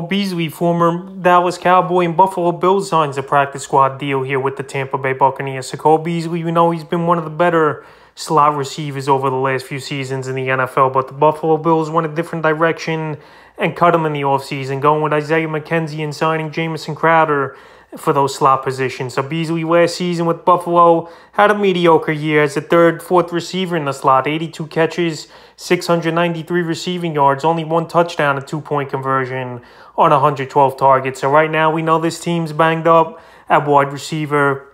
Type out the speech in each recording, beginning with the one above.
Beasley, former Dallas Cowboy and Buffalo Bills, signs a practice squad deal here with the Tampa Bay Buccaneers. So Cole Beasley, he's been one of the better slot receivers over the last few seasons in the NFL, but the Buffalo Bills went a different direction and cut him in the offseason, going with Isaiah McKenzie and signing Jamison Crowder for those slot positions. So Beasley last season with Buffalo had a mediocre year as a third, fourth receiver in the slot. 82 catches, 693 receiving yards, only one touchdown, a 2-point conversion on 112 targets. So right now we know this team's banged up at wide receiver.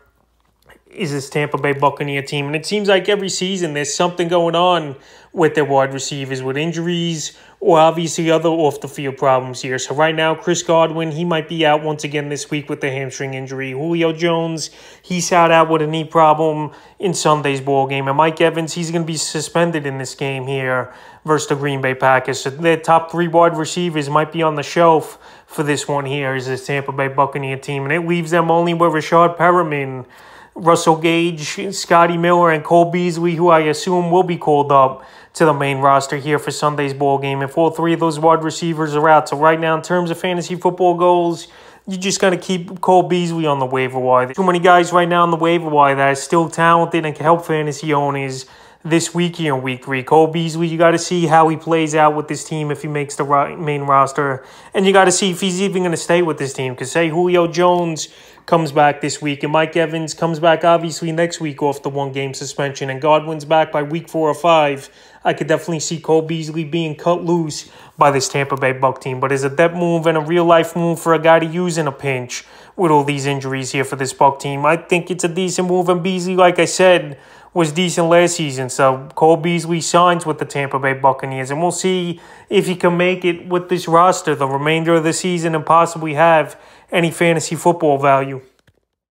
Is this Tampa Bay Buccaneer team. And it seems like every season there's something going on with their wide receivers, with injuries or obviously other off-the-field problems here. So right now, Chris Godwin, he might be out once again this week with the hamstring injury. Julio Jones, he sat out with a knee problem in Sunday's ball game. And Mike Evans, he's going to be suspended in this game here versus the Green Bay Packers. So their top three wide receivers might be on the shelf for this one here, is this Tampa Bay Buccaneer team. And it leaves them only with Rashad Perriman, Russell Gage, Scotty Miller, and Cole Beasley, who I assume will be called up to the main roster here for Sunday's ball game. If all three of those wide receivers are out. So right now, in terms of fantasy football goals, you just got to keep Cole Beasley on the waiver wire. There's too many guys right now on the waiver wire that are still talented and can help fantasy owners this week here in Week 3. Cole Beasley, you got to see how he plays out with this team if he makes the main roster. And you got to see if he's even going to stay with this team. Because say Julio Jones comes back this week and Mike Evans comes back obviously next week off the one-game suspension and Godwin's back by week 4 or 5, I could definitely see Cole Beasley being cut loose by this Tampa Bay Buc team. But as a depth move and a real-life move for a guy to use in a pinch with all these injuries here for this Buc team, I think it's a decent move. And Beasley, like I said, was decent last season. So Cole Beasley signs with the Tampa Bay Buccaneers. And we'll see if he can make it with this roster the remainder of the season and possibly have any fantasy football value.